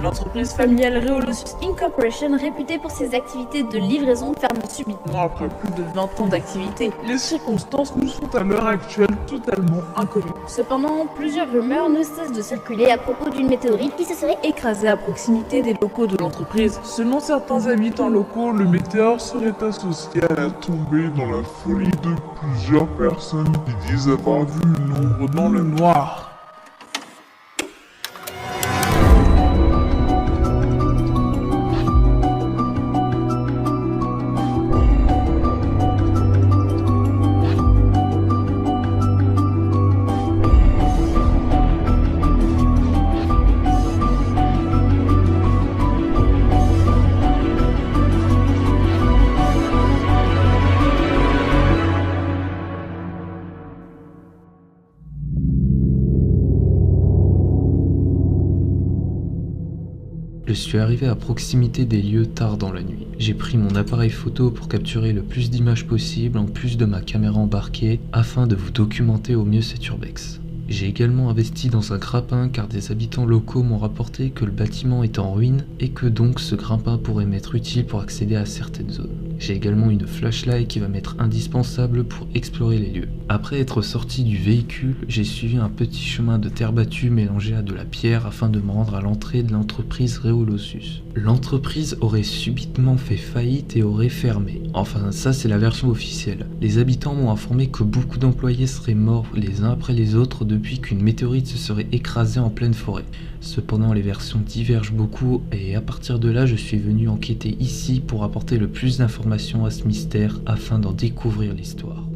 L'entreprise familiale Reolosus Incorporation, réputée pour ses activités de livraison, ferme subitement. après plus de 20 ans d'activité. Les circonstances nous sont à l'heure actuelle totalement inconnues. Cependant, plusieurs rumeurs ne cessent de circuler à propos d'une météorite qui se serait Écrasé à proximité des locaux de l'entreprise. Selon certains habitants locaux, le météore serait associé à la tombée dans la folie de plusieurs personnes qui disent avoir vu une ombre dans le noir. Je suis arrivé à proximité des lieux tard dans la nuit. J'ai pris mon appareil photo pour capturer le plus d'images possible en plus de ma caméra embarquée afin de vous documenter au mieux cet urbex. J'ai également investi dans un grappin car des habitants locaux m'ont rapporté que le bâtiment est en ruine et que donc ce grappin pourrait m'être utile pour accéder à certaines zones. J'ai également une flashlight qui va m'être indispensable pour explorer les lieux. Après être sorti du véhicule, j'ai suivi un petit chemin de terre battue mélangé à de la pierre afin de me rendre à l'entrée de l'entreprise Reolosus. L'entreprise aurait subitement fait faillite et aurait fermé. Enfin, ça c'est la version officielle. Les habitants m'ont informé que beaucoup d'employés seraient morts les uns après les autres depuis qu'une météorite se serait écrasée en pleine forêt. Cependant, les versions divergent beaucoup et à partir de là, je suis venu enquêter ici pour apporter le plus d'informations à ce mystère afin d'en découvrir l'histoire.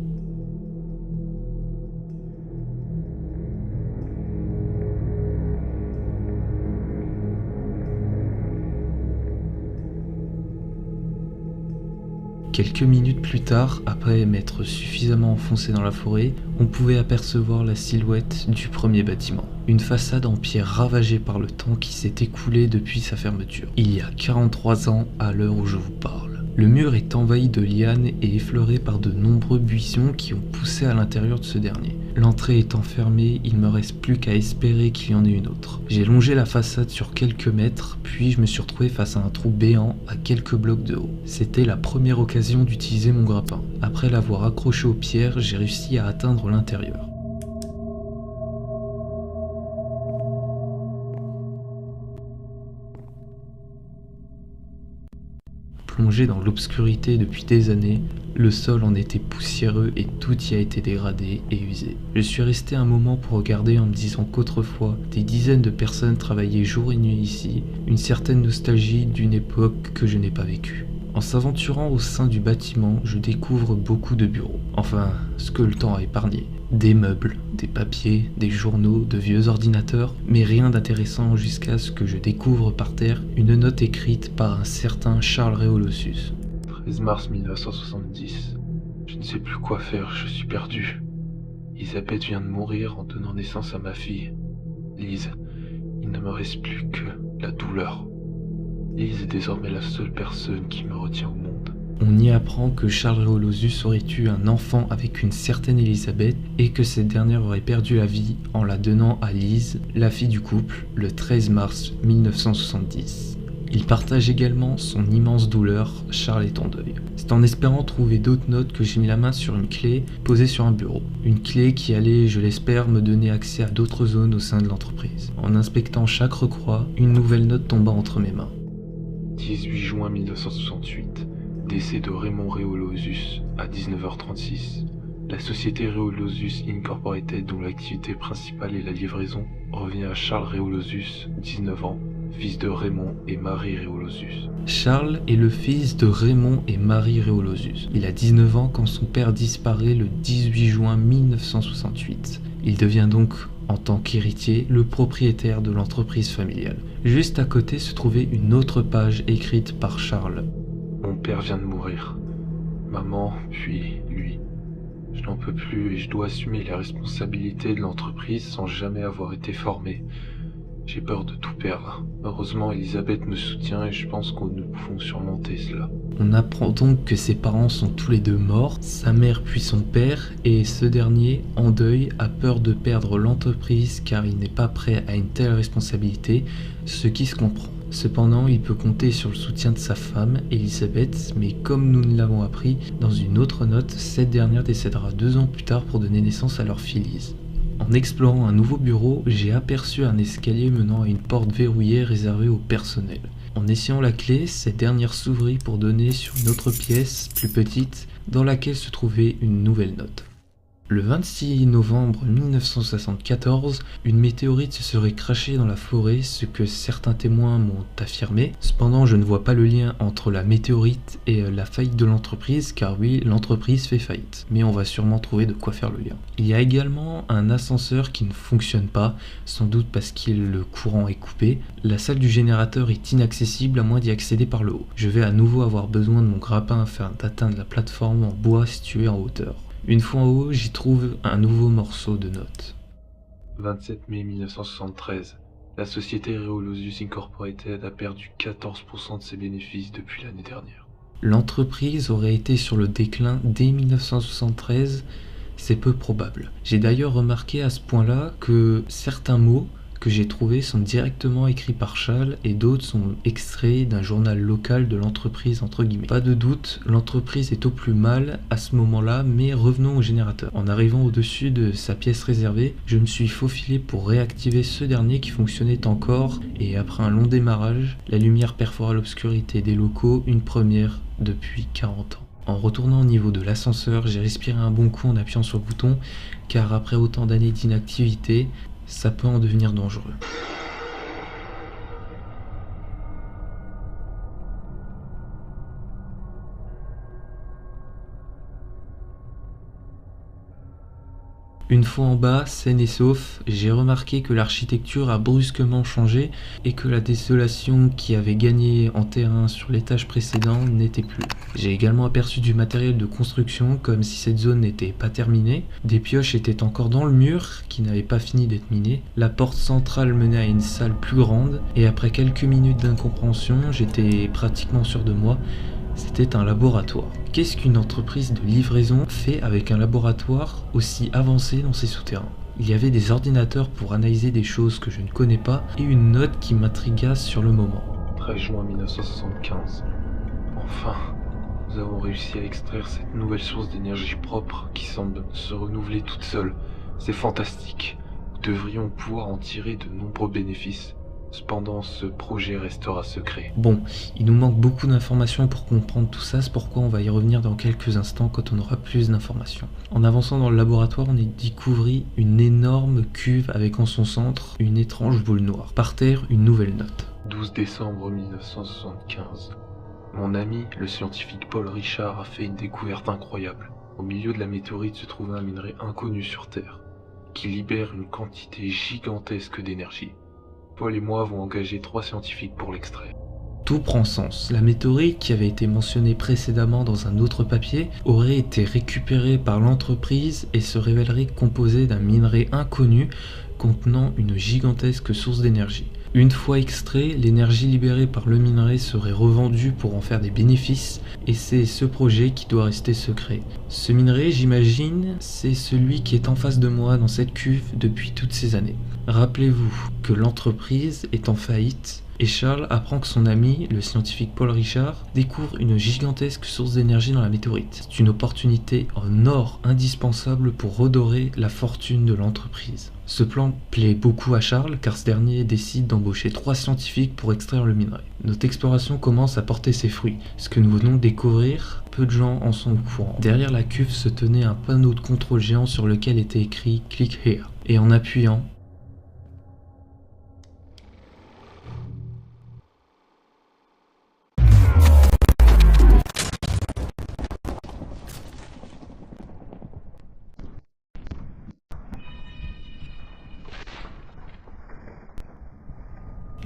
Quelques minutes plus tard, après m'être suffisamment enfoncé dans la forêt, on pouvait apercevoir la silhouette du premier bâtiment. Une façade en pierre ravagée par le temps qui s'est écoulé depuis sa fermeture. Il y a 43 ans à l'heure où je vous parle. Le mur est envahi de lianes et effleuré par de nombreux buissons qui ont poussé à l'intérieur de ce dernier. L'entrée étant fermée, il me reste plus qu'à espérer qu'il y en ait une autre. J'ai longé la façade sur quelques mètres, puis je me suis retrouvé face à un trou béant à quelques blocs de haut. C'était la première occasion d'utiliser mon grappin. Après l'avoir accroché aux pierres, j'ai réussi à atteindre l'intérieur. Plongé dans l'obscurité depuis des années, le sol en était poussiéreux et tout y a été dégradé et usé. Je suis resté un moment pour regarder en me disant qu'autrefois, des dizaines de personnes travaillaient jour et nuit ici, une certaine nostalgie d'une époque que je n'ai pas vécue. En s'aventurant au sein du bâtiment, je découvre beaucoup de bureaux. Enfin, ce que le temps a épargné. Des meubles, des papiers, des journaux, de vieux ordinateurs, mais rien d'intéressant jusqu'à ce que je découvre par terre une note écrite par un certain Charles Reolosus. 13 mars 1970. Je ne sais plus quoi faire, je suis perdu. Elisabeth vient de mourir en donnant naissance à ma fille. Lise, il ne me reste plus que la douleur. Lise est désormais la seule personne qui me retient au monde. On y apprend que Charles Reolosus aurait eu un enfant avec une certaine Elisabeth et que cette dernière aurait perdu la vie en la donnant à Lise, la fille du couple, le 13 mars 1970. Il partage également son immense douleur, Charles est en deuil. C'est en espérant trouver d'autres notes que j'ai mis la main sur une clé posée sur un bureau. Une clé qui allait, je l'espère, me donner accès à d'autres zones au sein de l'entreprise. En inspectant chaque recroix, une nouvelle note tomba entre mes mains. 18 juin 1968. Décès de Raymond Reolosus à 19h36. La société Reolosus Incorporated, dont l'activité principale est la livraison, revient à Charles Reolosus, 19 ans, fils de Raymond et Marie Reolosus. Charles est le fils de Raymond et Marie Reolosus. Il a 19 ans quand son père disparaît le 18 juin 1968. Il devient donc, en tant qu'héritier, le propriétaire de l'entreprise familiale. Juste à côté se trouvait une autre page écrite par Charles. Mon père vient de mourir. Maman, puis lui. Je n'en peux plus et je dois assumer les responsabilités de l'entreprise sans jamais avoir été formé. J'ai peur de tout perdre. Heureusement, Elisabeth me soutient et je pense que nous pouvons surmonter cela. On apprend donc que ses parents sont tous les deux morts, sa mère puis son père, et ce dernier, en deuil, a peur de perdre l'entreprise car il n'est pas prêt à une telle responsabilité, ce qui se comprend. Cependant, il peut compter sur le soutien de sa femme, Elisabeth, mais comme nous l'avons appris dans une autre note, cette dernière décédera 2 ans plus tard pour donner naissance à leur fille Lise. En explorant un nouveau bureau, j'ai aperçu un escalier menant à une porte verrouillée réservée au personnel. En essayant la clé, cette dernière s'ouvrit pour donner sur une autre pièce, plus petite, dans laquelle se trouvait une nouvelle note. Le 26 novembre 1974, une météorite se serait crachée dans la forêt, ce que certains témoins m'ont affirmé. Cependant, je ne vois pas le lien entre la météorite et la faillite de l'entreprise, car oui, l'entreprise fait faillite. Mais on va sûrement trouver de quoi faire le lien. Il y a également un ascenseur qui ne fonctionne pas, sans doute parce que le courant est coupé. La salle du générateur est inaccessible à moins d'y accéder par le haut. Je vais à nouveau avoir besoin de mon grappin afin d'atteindre la plateforme en bois située en hauteur. Une fois en haut, j'y trouve un nouveau morceau de note. 27 mai 1973. La société Reolosus Incorporated a perdu 14% de ses bénéfices depuis l'année dernière. L'entreprise aurait été sur le déclin dès 1973, c'est peu probable. J'ai d'ailleurs remarqué à ce point-là que certains mots que j'ai trouvés sont directement écrits par Charles et d'autres sont extraits d'un journal local de l'entreprise entre guillemets. Pas de doute, l'entreprise est au plus mal à ce moment-là, mais revenons au générateur. En arrivant au-dessus de sa pièce réservée, je me suis faufilé pour réactiver ce dernier qui fonctionnait encore et après un long démarrage, la lumière perfora l'obscurité des locaux, une première depuis 40 ans. En retournant au niveau de l'ascenseur, j'ai respiré un bon coup en appuyant sur le bouton, car après autant d'années d'inactivité, ça peut en devenir dangereux. Une fois en bas, saine et sauf, j'ai remarqué que l'architecture a brusquement changé et que la désolation qui avait gagné en terrain sur l'étage précédent n'était plus. J'ai également aperçu du matériel de construction comme si cette zone n'était pas terminée. Des pioches étaient encore dans le mur qui n'avait pas fini d'être miné. La porte centrale menait à une salle plus grande et après quelques minutes d'incompréhension, j'étais pratiquement sûr de moi. C'était un laboratoire. Qu'est-ce qu'une entreprise de livraison fait avec un laboratoire aussi avancé dans ses souterrains? Il y avait des ordinateurs pour analyser des choses que je ne connais pas et une note qui m'intrigua sur le moment. 13 juin 1975. Enfin, nous avons réussi à extraire cette nouvelle source d'énergie propre qui semble se renouveler toute seule. C'est fantastique. Nous devrions pouvoir en tirer de nombreux bénéfices. Cependant, ce projet restera secret. Bon, il nous manque beaucoup d'informations pour comprendre tout ça, c'est pourquoi on va y revenir dans quelques instants quand on aura plus d'informations. En avançant dans le laboratoire, on y découvrit une énorme cuve avec en son centre une étrange boule noire. Par terre, une nouvelle note. 12 décembre 1975. Mon ami, le scientifique Paul Richard, a fait une découverte incroyable. Au milieu de la météorite se trouvait un minerai inconnu sur Terre, qui libère une quantité gigantesque d'énergie. Paul et moi avons engagé 3 scientifiques pour l'extraire. Tout prend sens. La météorite, qui avait été mentionnée précédemment dans un autre papier, aurait été récupérée par l'entreprise et se révélerait composée d'un minerai inconnu contenant une gigantesque source d'énergie. Une fois extrait, l'énergie libérée par le minerai serait revendue pour en faire des bénéfices et c'est ce projet qui doit rester secret. Ce minerai, j'imagine, c'est celui qui est en face de moi dans cette cuve depuis toutes ces années. Rappelez-vous que l'entreprise est en faillite et Charles apprend que son ami, le scientifique Paul Richard, découvre une gigantesque source d'énergie dans la météorite. C'est une opportunité en or indispensable pour redorer la fortune de l'entreprise. Ce plan plaît beaucoup à Charles car ce dernier décide d'embaucher 3 scientifiques pour extraire le minerai. Notre exploration commence à porter ses fruits. Ce que nous venons de découvrir, peu de gens en sont au courant. Derrière la cuve se tenait un panneau de contrôle géant sur lequel était écrit « Click here ». Et en appuyant,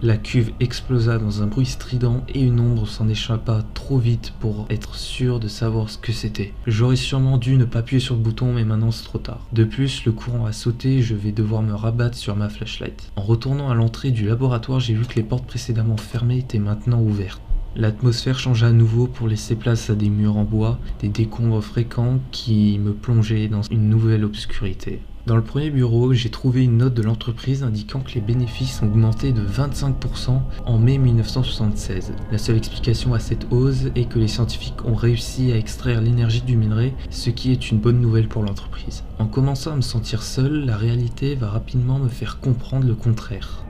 la cuve explosa dans un bruit strident et une ombre s'en échappa trop vite pour être sûr de savoir ce que c'était. J'aurais sûrement dû ne pas appuyer sur le bouton mais maintenant c'est trop tard. De plus, le courant a sauté et je vais devoir me rabattre sur ma flashlight. En retournant à l'entrée du laboratoire, j'ai vu que les portes précédemment fermées étaient maintenant ouvertes. L'atmosphère changea à nouveau pour laisser place à des murs en bois, des décombres fréquents qui me plongeaient dans une nouvelle obscurité. Dans le premier bureau, j'ai trouvé une note de l'entreprise indiquant que les bénéfices ont augmenté de 25% en mai 1976. La seule explication à cette hausse est que les scientifiques ont réussi à extraire l'énergie du minerai, ce qui est une bonne nouvelle pour l'entreprise. En commençant à me sentir seul, la réalité va rapidement me faire comprendre le contraire.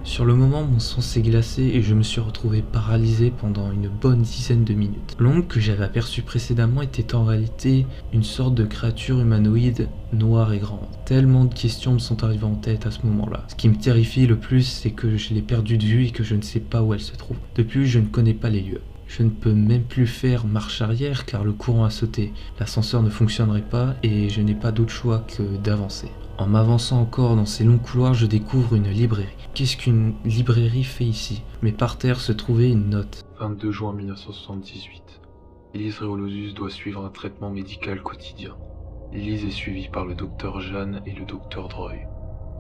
Sur le moment, mon sang s'est glacé et je me suis retrouvé paralysé pendant une bonne dizaine de minutes. L'ombre que j'avais aperçue précédemment était en réalité une sorte de créature humanoïde noire et grande. Tellement de questions me sont arrivées en tête à ce moment-là. Ce qui me terrifie le plus, c'est que je l'ai perdue de vue et que je ne sais pas où elle se trouve. De plus, je ne connais pas les lieux. Je ne peux même plus faire marche arrière car le courant a sauté. L'ascenseur ne fonctionnerait pas et je n'ai pas d'autre choix que d'avancer. En m'avançant encore dans ces longs couloirs, je découvre une librairie. Qu'est-ce qu'une librairie fait ici? Mais par terre se trouvait une note. 22 juin 1978. Lise Réolosus doit suivre un traitement médical quotidien. Lise est suivie par le docteur Jeanne et le docteur Droy.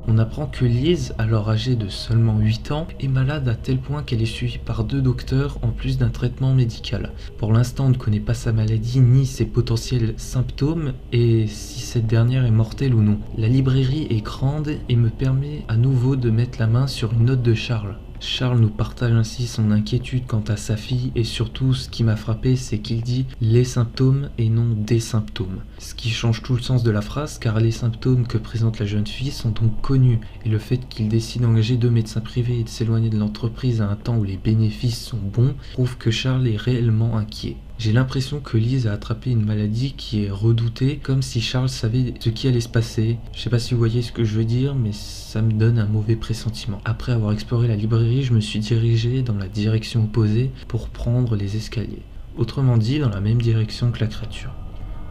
On apprend que Lise, alors âgée de seulement 8 ans, est malade à tel point qu'elle est suivie par 2 docteurs en plus d'un traitement médical. Pour l'instant, on ne connaît pas sa maladie ni ses potentiels symptômes et si cette dernière est mortelle ou non. La librairie est grande et me permet à nouveau de mettre la main sur une note de Charles. Charles nous partage ainsi son inquiétude quant à sa fille et surtout ce qui m'a frappé c'est qu'il dit les symptômes et non des symptômes. Ce qui change tout le sens de la phrase car les symptômes que présente la jeune fille sont donc connus et le fait qu'il décide d'engager 2 médecins privés et de s'éloigner de l'entreprise à un temps où les bénéfices sont bons prouve que Charles est réellement inquiet. J'ai l'impression que Lise a attrapé une maladie qui est redoutée, comme si Charles savait ce qui allait se passer. Je sais pas si vous voyez ce que je veux dire, mais ça me donne un mauvais pressentiment. Après avoir exploré la librairie, je me suis dirigé dans la direction opposée pour prendre les escaliers. Autrement dit, dans la même direction que la créature.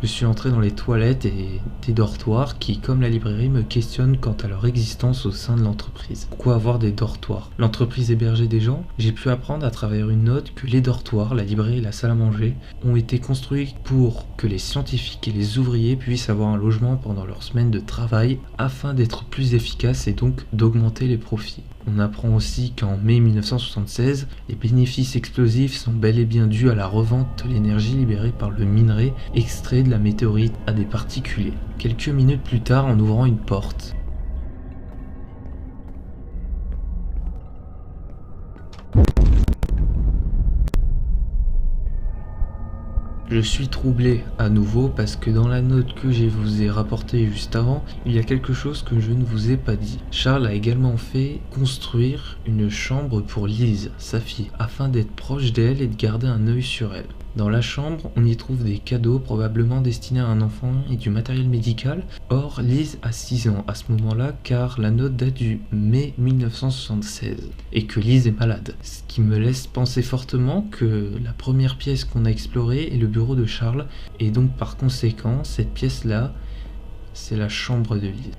Je suis entré dans les toilettes et des dortoirs qui, comme la librairie, me questionnent quant à leur existence au sein de l'entreprise. Pourquoi avoir des dortoirs? L'entreprise hébergeait des gens? J'ai pu apprendre à travers une note que les dortoirs, la librairie et la salle à manger ont été construits pour que les scientifiques et les ouvriers puissent avoir un logement pendant leur semaine de travail afin d'être plus efficaces et donc d'augmenter les profits. On apprend aussi qu'en mai 1976, les bénéfices explosifs sont bel et bien dus à la revente de l'énergie libérée par le minerai extrait de la météorite à des particuliers. Quelques minutes plus tard, en ouvrant une porte, je suis troublé à nouveau parce que dans la note que je vous ai rapportée juste avant, il y a quelque chose que je ne vous ai pas dit. Charles a également fait construire une chambre pour Lise, sa fille, afin d'être proche d'elle et de garder un œil sur elle. Dans la chambre, on y trouve des cadeaux probablement destinés à un enfant et du matériel médical. Or, Lise a 6 ans à ce moment-là car la note date du mai 1976 et que Lise est malade. Ce qui me laisse penser fortement que la première pièce qu'on a explorée est le bureau de Charles et donc par conséquent, cette pièce-là, c'est la chambre de Lise.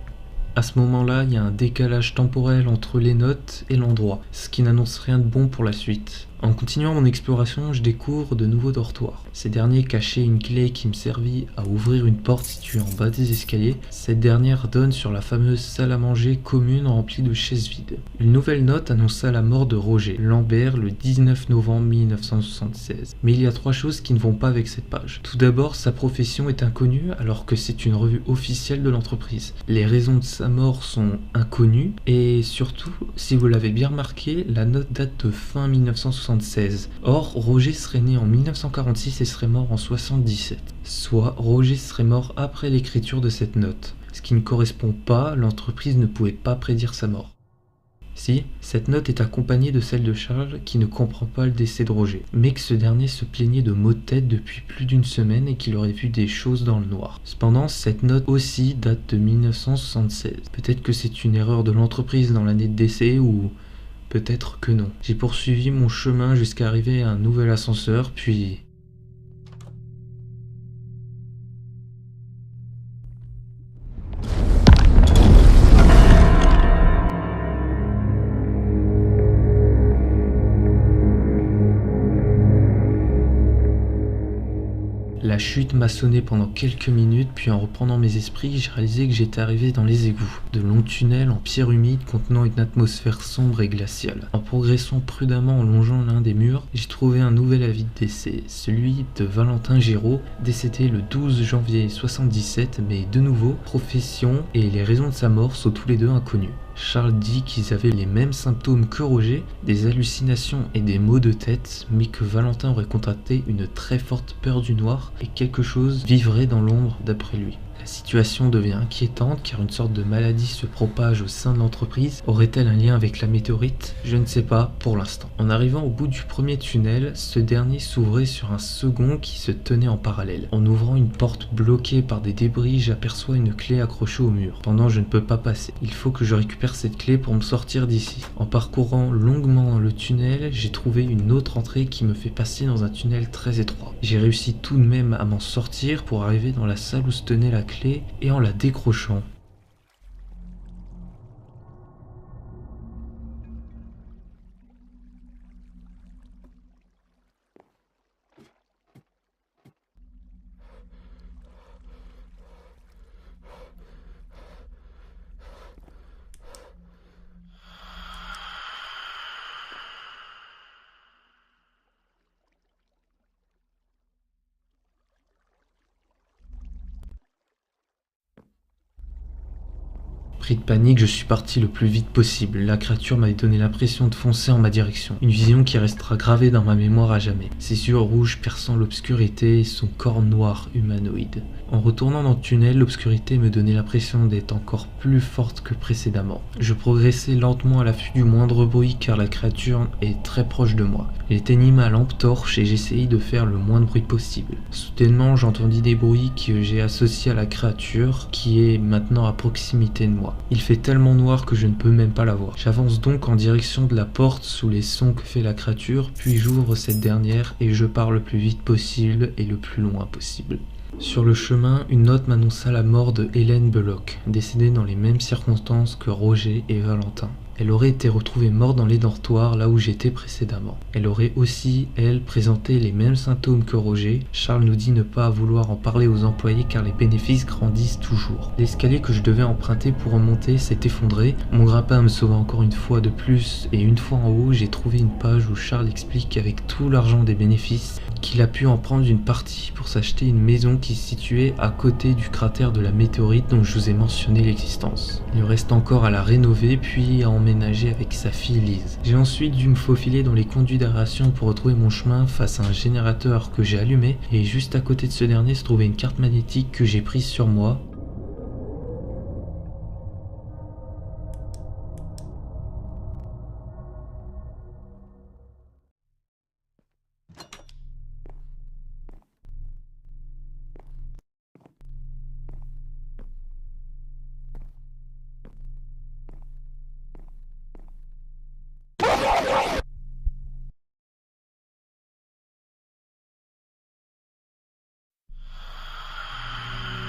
À ce moment-là, il y a un décalage temporel entre les notes et l'endroit, ce qui n'annonce rien de bon pour la suite. En continuant mon exploration, je découvre de nouveaux dortoirs. Ces derniers cachaient une clé qui me servit à ouvrir une porte située en bas des escaliers. Cette dernière donne sur la fameuse salle à manger commune remplie de chaises vides. Une nouvelle note annonça la mort de Roger Lambert le 19 novembre 1976. Mais il y a 3 choses qui ne vont pas avec cette page. Tout d'abord, sa profession est inconnue alors que c'est une revue officielle de l'entreprise. Les raisons de sa mort sont inconnues et surtout, si vous l'avez bien remarqué, la note date de fin 1976. Or, Roger serait né en 1946 et serait mort en 77. Soit, Roger serait mort après l'écriture de cette note. Ce qui ne correspond pas, l'entreprise ne pouvait pas prédire sa mort. Si, cette note est accompagnée de celle de Charles qui ne comprend pas le décès de Roger, mais que ce dernier se plaignait de maux de tête depuis plus d'une semaine et qu'il aurait vu des choses dans le noir. Cependant, cette note aussi date de 1976. Peut-être que c'est une erreur de l'entreprise dans l'année de décès ou... peut-être que non. J'ai poursuivi mon chemin jusqu'à arriver à un nouvel ascenseur, puis... La chute m'a sonné pendant quelques minutes, puis en reprenant mes esprits, j'ai réalisé que j'étais arrivé dans les égouts. De longs tunnels en pierre humide contenant une atmosphère sombre et glaciale. En progressant prudemment en longeant l'un des murs, j'ai trouvé un nouvel avis de décès, celui de Valentin Giraud, décédé le 12 janvier 77, mais de nouveau, profession et les raisons de sa mort sont tous les deux inconnus. Charles dit qu'ils avaient les mêmes symptômes que Roger, des hallucinations et des maux de tête, mais que Valentin aurait contracté une très forte peur du noir et quelque chose vivrait dans l'ombre d'après lui. La situation devient inquiétante car une sorte de maladie se propage au sein de l'entreprise. Aurait-elle un lien avec la météorite? Je ne sais pas pour l'instant. En arrivant au bout du premier tunnel, ce dernier s'ouvrait sur un second qui se tenait en parallèle. En ouvrant une porte bloquée par des débris, j'aperçois une clé accrochée au mur. Cependant, je ne peux pas passer. Il faut que je récupère cette clé pour me sortir d'ici. En parcourant longuement le tunnel, j'ai trouvé une autre entrée qui me fait passer dans un tunnel très étroit. J'ai réussi tout de même à m'en sortir pour arriver dans la salle où se tenait la clé et en la décrochant. Pris de panique, je suis parti le plus vite possible. La créature m'avait donné l'impression de foncer en ma direction. Une vision qui restera gravée dans ma mémoire à jamais. Ses yeux rouges perçant l'obscurité et son corps noir humanoïde. En retournant dans le tunnel, l'obscurité me donnait l'impression d'être encore plus forte que précédemment. Je progressais lentement à l'affût du moindre bruit car la créature est très proche de moi. J'éteignis ma lampe torche et j'essayais de faire le moins de bruit possible. Soudainement, j'entendis des bruits que j'ai associés à la créature qui est maintenant à proximité de moi. Il fait tellement noir que je ne peux même pas la voir. J'avance donc en direction de la porte sous les sons que fait la créature, puis j'ouvre cette dernière et je pars le plus vite possible et le plus loin possible. Sur le chemin, une note m'annonça la mort de Hélène Belloc, décédée dans les mêmes circonstances que Roger et Valentin. Elle aurait été retrouvée morte dans les dortoirs là où j'étais précédemment. Elle aurait aussi, elle, présenté les mêmes symptômes que Roger. Charles nous dit ne pas vouloir en parler aux employés car les bénéfices grandissent toujours. L'escalier que je devais emprunter pour remonter s'est effondré. Mon grappin me sauva encore une fois de plus et une fois en haut, j'ai trouvé une page où Charles explique qu'avec tout l'argent des bénéfices, qu'il a pu en prendre une partie pour s'acheter une maison qui se situait à côté du cratère de la météorite dont je vous ai mentionné l'existence. Il reste encore à la rénover puis à emménager avec sa fille Lise. J'ai ensuite dû me faufiler dans les conduits d'aération pour retrouver mon chemin face à un générateur que j'ai allumé et juste à côté de ce dernier se trouvait une carte magnétique que j'ai prise sur moi.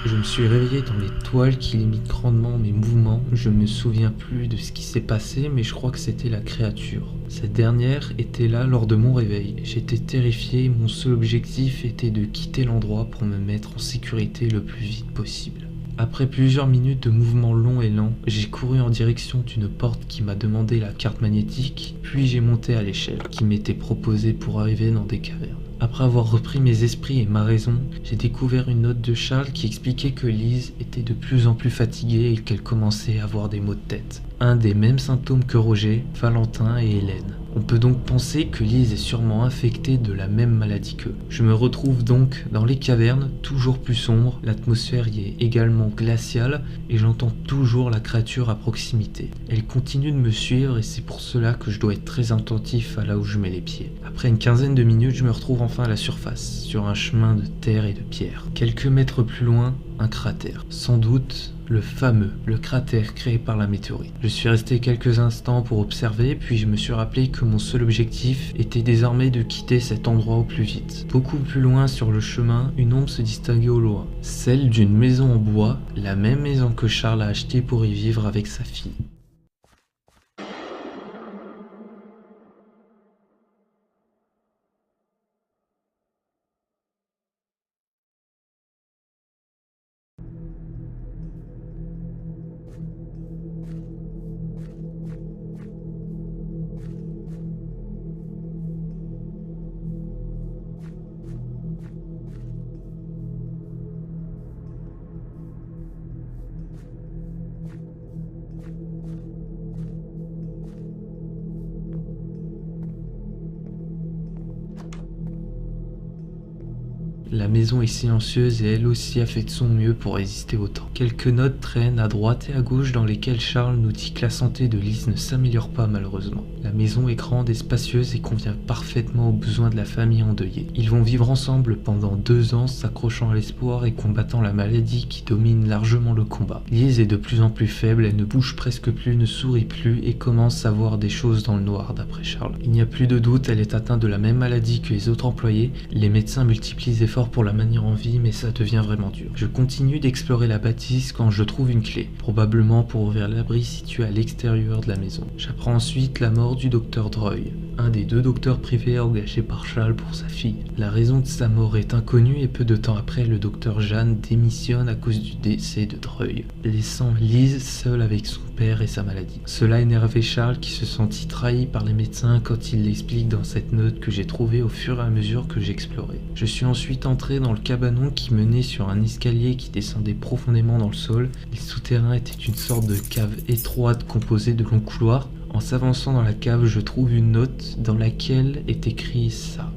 Je me suis réveillé dans les toiles qui limitent grandement mes mouvements. Je me souviens plus de ce qui s'est passé, mais je crois que c'était la créature. Cette dernière était là lors de mon réveil. J'étais terrifié et mon seul objectif était de quitter l'endroit pour me mettre en sécurité le plus vite possible. Après plusieurs minutes de mouvements longs et lents, j'ai couru en direction d'une porte qui m'a demandé la carte magnétique, puis j'ai monté à l'échelle qui m'était proposée pour arriver dans des cavernes. Après avoir repris mes esprits et ma raison, j'ai découvert une note de Charles qui expliquait que Lise était de plus en plus fatiguée et qu'elle commençait à avoir des maux de tête. Un des mêmes symptômes que Roger, Valentin et Hélène. On peut donc penser que Lise est sûrement infectée de la même maladie qu'eux. Je me retrouve donc dans les cavernes, toujours plus sombres, l'atmosphère y est également glaciale et j'entends toujours la créature à proximité. Elle continue de me suivre et c'est pour cela que je dois être très attentif à là où je mets les pieds. Après une quinzaine de minutes, je me retrouve enfin à la surface, sur un chemin de terre et de pierre. Quelques mètres plus loin, un cratère. Sans doute le cratère créé par la météorite. Je suis resté quelques instants pour observer, puis je me suis rappelé que mon seul objectif était désormais de quitter cet endroit au plus vite. Beaucoup plus loin sur le chemin, une ombre se distinguait au loin. Celle d'une maison en bois, la même maison que Charles a achetée pour y vivre avec sa fille. La maison est silencieuse et elle aussi a fait de son mieux pour résister au temps. Quelques notes traînent à droite et à gauche dans lesquelles Charles nous dit que la santé de Lise ne s'améliore pas malheureusement. La maison est grande et spacieuse et convient parfaitement aux besoins de la famille endeuillée. Ils vont vivre ensemble pendant 2 ans, s'accrochant à l'espoir et combattant la maladie qui domine largement le combat. Lise est de plus en plus faible, elle ne bouge presque plus, ne sourit plus et commence à voir des choses dans le noir d'après Charles. Il n'y a plus de doute, elle est atteinte de la même maladie que les autres employés. Les médecins multiplient les efforts pour la maintenir en vie, mais ça devient vraiment dur. Je continue d'explorer la bâtisse quand je trouve une clé, probablement pour ouvrir l'abri situé à l'extérieur de la maison. J'apprends ensuite la mort du docteur Dreuil, un des 2 docteurs privés engagés par Charles pour sa fille. La raison de sa mort est inconnue et peu de temps après, le docteur Jeanne démissionne à cause du décès de Dreuil, laissant Lise seule avec son père et sa maladie. Cela énervait Charles qui se sentit trahi par les médecins quand il l'explique dans cette note que j'ai trouvée au fur et à mesure que j'explorais. Je suis ensuite entré dans le cabanon qui menait sur un escalier qui descendait profondément dans le sol. Les souterrains étaient une sorte de cave étroite composée de longs couloirs. En s'avançant dans la cave, je trouve une note dans laquelle est écrit ça.